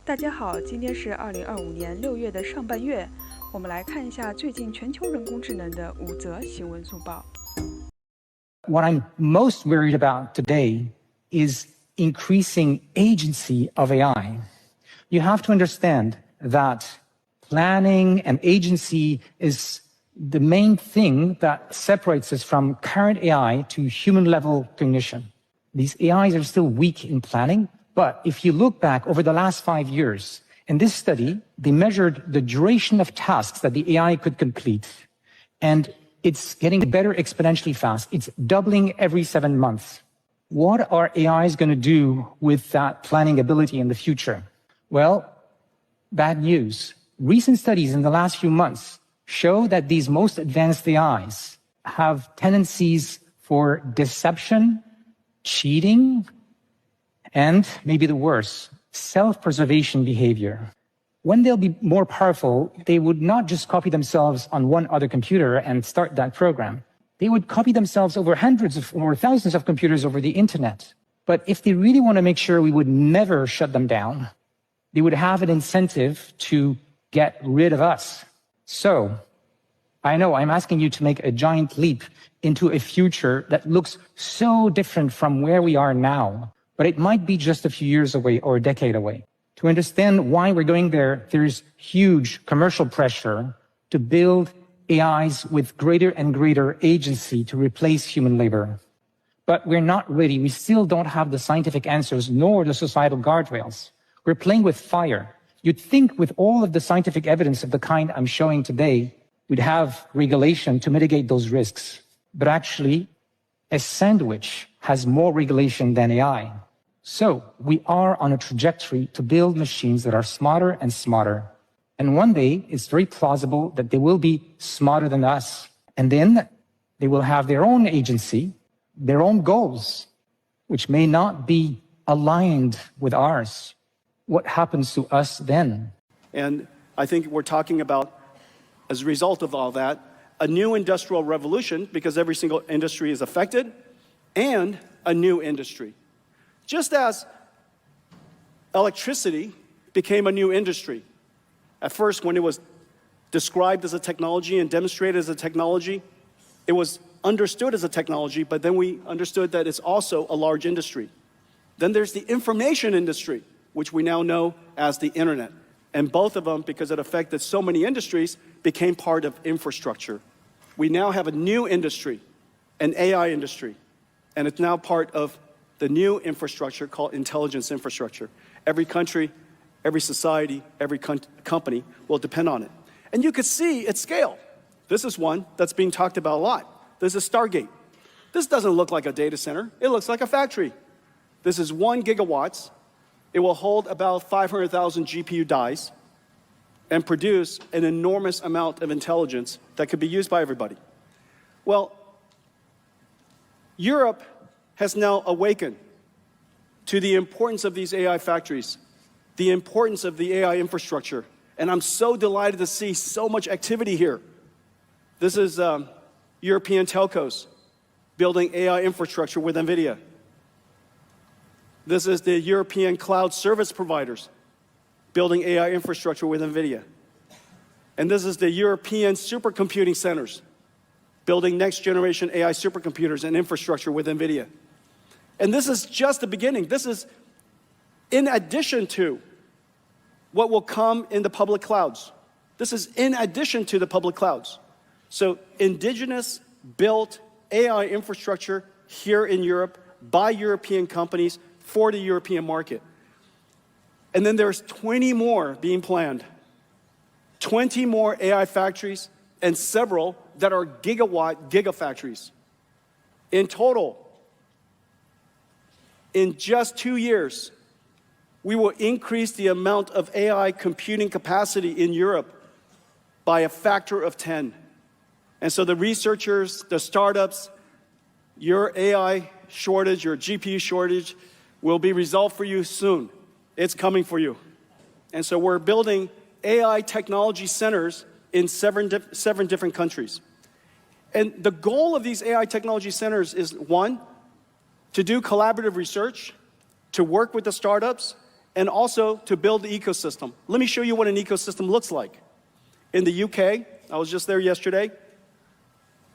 大家好，今天是2025年6月的上半月，我们来看一下最近全球人工智能的5则新闻速报。What I'm most worried about today is increasing agency of AI. You have to understand that planning and agency is the main thing that separates us from current AI to human-level cognition. These AIs are still weak in planning, but if you look back over the last 5 years, in this study, they measured the duration of tasks that the AI could complete, and it's getting better exponentially fast. It's doubling every 7 months. What are AIs going to do with that planning ability in the future? Well, bad news. Recent studies in the last few months show that these most advanced AIs have tendencies for deception, cheating, and maybe the worst, self-preservation behavior. When they'll be more powerful, they would not just copy themselves on one other computer and start that program. They would copy themselves over hundreds of or thousands of computers over the internet. But if they really want to make sure we would never shut them down, they would have an incentive to get rid of us. So, I know I'm asking you to make a giant leap into a future that looks so different from where we are now. But it might be just a few years away or a decade away. To understand why we're going there, there's huge commercial pressure to build AIs with greater and greater agency to replace human labor. But we're not ready. We still don't have the scientific answers nor the societal guardrails. We're playing with fire. You'd think with all of the scientific evidence of the kind I'm showing today, we'd have regulation to mitigate those risks. But actually, a sandwich has more regulation than AI. So we are on a trajectory to build machines that are smarter and smarter. And one day, it's very plausible that they will be smarter than us. And then they will have their own agency, their own goals, which may not be aligned with ours. What happens to us then? And I think we're talking about, as a result of all that, a new industrial revolution, because every single industry is affected, and a new industry. Just as electricity became a new industry. At first, when it was described as a technology and demonstrated as a technology, it was understood as a technology, but then we understood that it's also a large industry. Then there's the information industry, which we now know as the internet. And both of them, because it affected so many industries, became part of infrastructure. We now have a new industry, an AI industry, and it's now part of the new infrastructure called intelligence infrastructure. Every country, every society, every company will depend on it. And you could see its scale. This is one that's being talked about a lot. This is Stargate. This doesn't look like a data center. It looks like a factory. This is 1 gigawatts. It will hold about 500,000 GPU dies and produce an enormous amount of intelligence that could be used by everybody. Well, Europe has now awakened to the importance of these AI factories, the importance of the AI infrastructure. And I'm so delighted to see so much activity here. This is European telcos building AI infrastructure with NVIDIA. This is the European cloud service providers building AI infrastructure with NVIDIA. And this is the European supercomputing centers building next-generation AI supercomputers and infrastructure with NVIDIA. And this is just the beginning. This is in addition to what will come in the public clouds. This is in addition to the public clouds. So indigenous built AI infrastructure here in Europe by European companies for the European market. And then there's 20 more being planned. 20 more AI factories and several that are gigafactories. In total, in just 2 years, we will increase the amount of AI computing capacity in Europe by a factor of 10. And so the researchers, the startups, your AI shortage, your GPU shortage will be resolved for you soon. It's coming for you. And so we're building AI technology centers in seven different countries. And the goal of these AI technology centers is, one, to do collaborative research, to work with the startups, and also to build the ecosystem. Let me show you what an ecosystem looks like. In the UK, I was just there yesterday,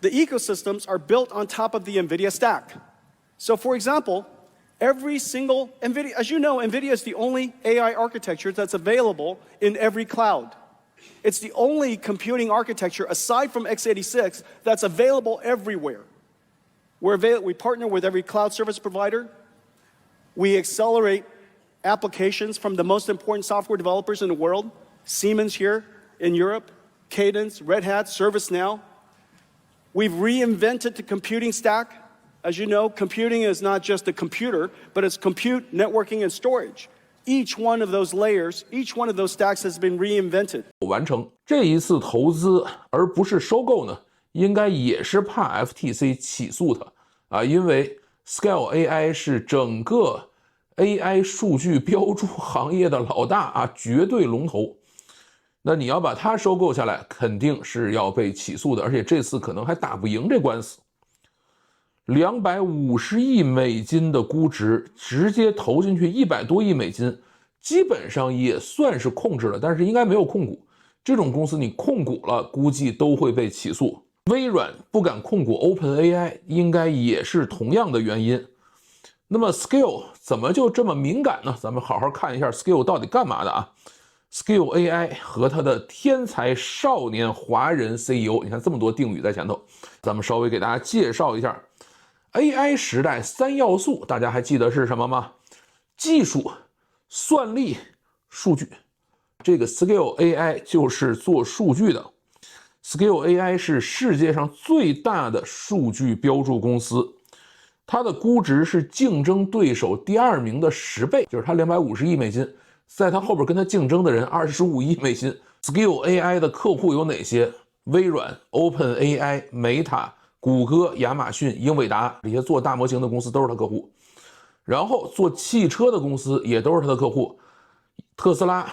the ecosystems are built on top of the NVIDIA stack. So for example, every single NVIDIA, as you know, NVIDIA is the only AI architecture that's available in every cloud. It's the only computing architecture, aside from x86, that's available everywhere. We partner with every cloud service provider. We accelerate applications from the most important software developers in the world, Siemens here in Europe, Cadence, Red Hat, ServiceNow. We've reinvented the computing stack. As you know, computing is not just a computer, but it's compute, networking, and storage. Each one of those layers, each one of those stacks has been reinvented. 完成这一次投资而不是收购呢，应该也是怕 FTC 起诉它啊，因为 Scale AI 是整个 AI 数据标注行业的老大啊，绝对龙头。那你要把它收购下来，肯定是要被起诉的，而且这次可能还打不赢这官司。250亿美金的估值，直接投进去100多亿美金，基本上也算是控制了，但是应该没有控股。这种公司你控股了，估计都会被起诉。微软不敢控股 OpenAI， 应该也是同样的原因。那么 Scale 怎么就这么敏感呢？咱们好好看一下 Scale 到底干嘛的啊？ Scale AI 和他的天才少年华人 CEO， 你看这么多定语在前头，咱们稍微给大家介绍一下 AI 时代3要素，大家还记得是什么吗？技术、算力、数据。这个 Scale AI 就是做数据的。Scale AI 是世界上最大的数据标注公司，它的估值是竞争对手第2名的10倍，就是它250亿美金。在它后边跟它竞争的人25亿美金。Scale AI 的客户有哪些？微软、OpenAI、Meta、谷歌、亚马逊、英伟达，这些做大模型的公司都是它客户。然后做汽车的公司也都是它的客户，特斯拉、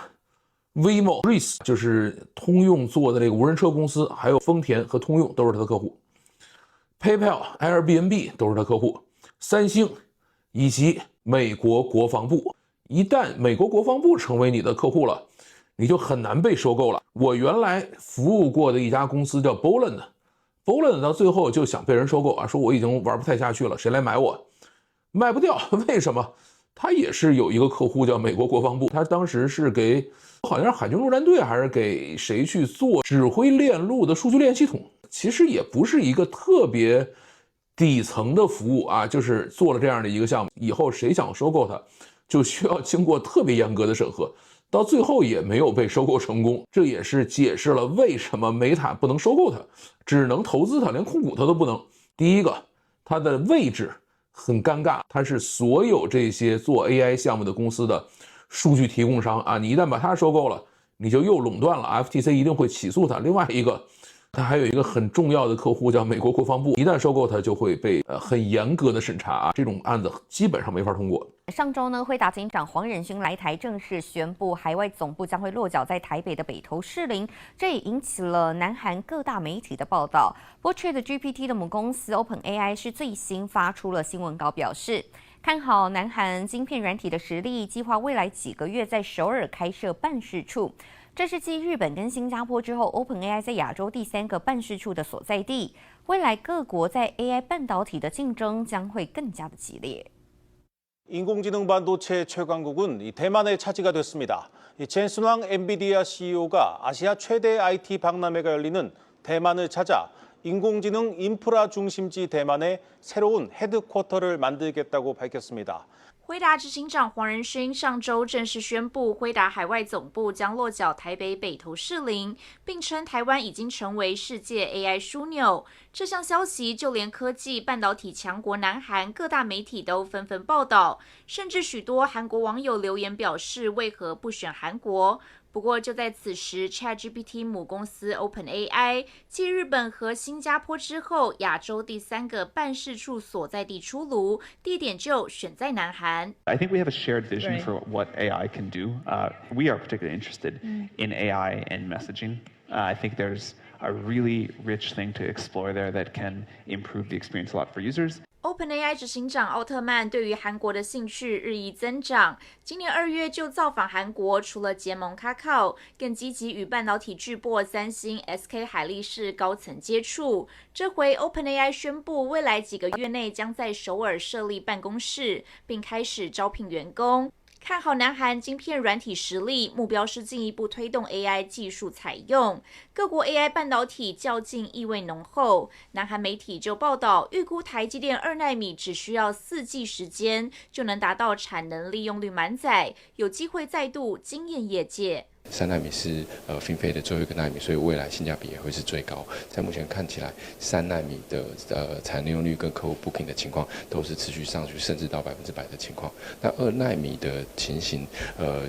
Waymo、Reese 就是通用做的这个无人车公司，还有丰田和通用都是它的客户。PayPal、Airbnb 都是它客户，三星以及美国国防部。一旦美国国防部成为你的客户了，你就很难被收购了。我原来服务过的一家公司叫 Boland 到最后就想被人收购啊，说我已经玩不太下去了，谁来买我？卖不掉，为什么？他也是有一个客户叫美国国防部，他当时是给好像是海军陆战队还是给谁去做指挥链路的数据链系统，其实也不是一个特别底层的服务啊，就是做了这样的一个项目，以后谁想收购它就需要经过特别严格的审核，到最后也没有被收购成功。这也是解释了为什么Meta不能收购它，只能投资它，连控股它都不能。第一个，它的位置很尴尬，它是所有这些做 AI 项目的公司的数据提供商啊，你一旦把它收购了，你就又垄断了 ，FTC 一定会起诉它。另外一个，它还有一个很重要的客户叫美国国防部，一旦收购它就会被很严格的审查啊，这种案子基本上没法通过。上周呢，辉达执行长黄仁勋来台正式宣布，海外总部将会落脚在台北的北投士林，这也引起了南韩各大媒体的报道。不过，ChatGPT 的母公司 OpenAI 是最新发出了新闻稿，表示看好南韩晶片软体的实力，计划未来几个月在首尔开设办事处。这是继日本跟新加坡之后 ，OpenAI 在亚洲第3个办事处的所在地。未来各国在 AI 半导体的竞争将会更加的激烈。 인공지능 반도체 최강국은 대만의 차지가 됐습니다. 젠슨왕 엔비디아 CEO가 아시아 최대 IT 박람회가 열리는 대만을 찾아 인공지능 인프라 중심지 대만에 새로운 헤드쿼터를 만들겠다고 밝혔습니다. 辉达执行长黄仁勋上周正式宣布，辉达海外总部将落脚台北北投士林，并称台湾已经成为世界 AI 枢纽。这项消息，就连科技半导体强国南韩各大媒体都纷纷报道，甚至许多韩国网友留言表示，为何不选韩国？ 不过，就在此时 ，ChatGPT 母公司 OpenAI 继日本和新加坡之后，亚洲第3个办事处所在地出炉，地点就选在南韩。I think we have a shared vision for what AI can do. We are particularly interested in AI and messaging. I think there's a really rich thing to explore there that can improve the experience a lot for users. OpenAI 执行长奥特曼对于韩国的兴趣日益增长，今年2月就造访韩国，除了结盟Kakao，更积极与半导体巨擘三星、SK 海力士高层接触。这回 OpenAI 宣布，未来几个月内将在首尔设立办公室，并开始招聘员工。看好南韩晶片软体实力，目标是进一步推动 AI 技术采用。各国 AI 半导体较劲意味浓厚。南韩媒体就报道，预估台积电2nm只需要4季时间，就能达到产能利用率满载，有机会再度惊艳业界。3nm是FinFET的最后一个纳米，所以未来性价比也会是最高。在目前看起来，3nm的产能利用率跟客户 booking 的情况都是持续上去，甚至到100%的情况。那2nm的情形，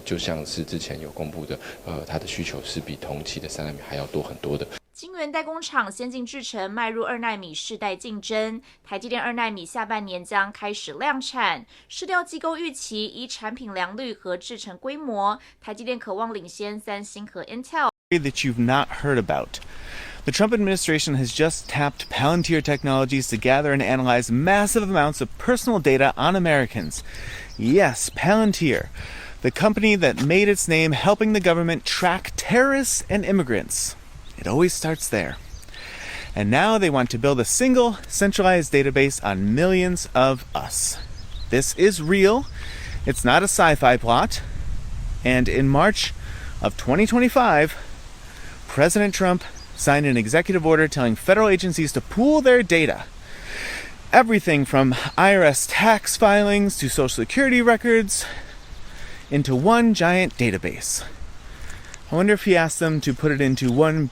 就像是之前有公布的，它的需求是比同期的3nm还要多很多的。晶圆代工厂先进制程迈入2nm世代竞争，台积电2nm下半年将开始量产。市调机构预期，以产品良率和制程规模，台积电可望领先三星和 Intel。 That you've not heard about. The Trump administration has just tapped Palantir Technologies to gather and analyze massive amounts of personal data on Americans. Yes, Palantir, the company that made its name helping the government track terrorists and immigrants. It always starts there. And now they want to build a single, centralized database on millions of us. This is real. It's not a sci-fi plot. And in March of 2025, President Trump signed an executive order telling federal agencies to pool their data. Everything from IRS tax filings to Social Security records into one giant database. I wonder if he asked them to put it into one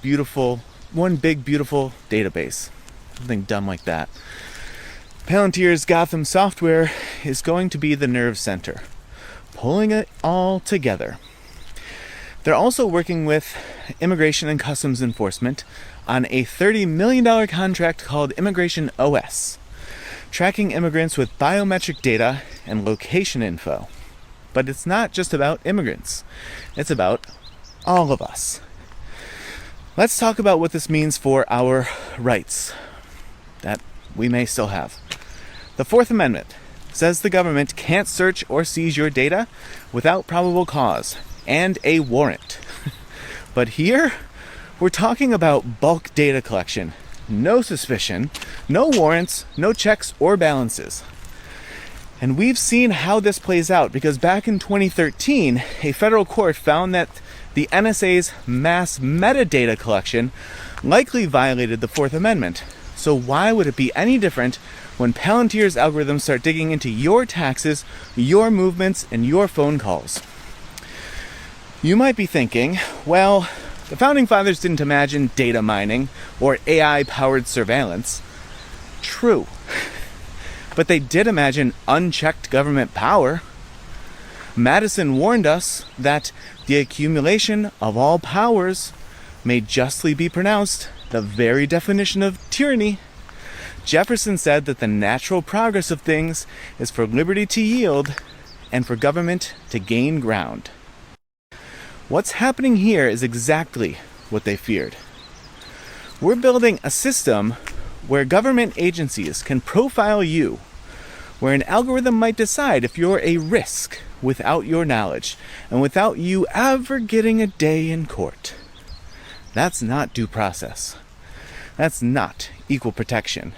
big beautiful database. Something dumb like that. Palantir's Gotham software is going to be the nerve center, pulling it all together. They're also working with Immigration and Customs Enforcement on a $30 million contract called Immigration OS, tracking immigrants with biometric data and location info. But it's not just about immigrants. It's about all of us. Let's talk about what this means for our rights that we may still have. The Fourth Amendment says the government can't search or seize your data without probable cause and a warrant. But here, we're talking about bulk data collection. No suspicion, no warrants, no checks or balances. And we've seen how this plays out because back in 2013, a federal court found that the NSA's mass metadata collection likely violated the Fourth Amendment. So why would it be any different when Palantir's algorithms start digging into your taxes, your movements, and your phone calls? You might be thinking, well, the Founding Fathers didn't imagine data mining or AI-powered surveillance. True. But they did imagine unchecked government power. Madison warned us that the accumulation of all powers may justly be pronounced the very definition of tyranny. Jefferson said that the natural progress of things is for liberty to yield and for government to gain ground. What's happening here is exactly what they feared. We're building a system where government agencies can profile you, where an algorithm might decide if you're a risk without your knowledge and without you ever getting a day in court. That's not due process. That's not equal protection.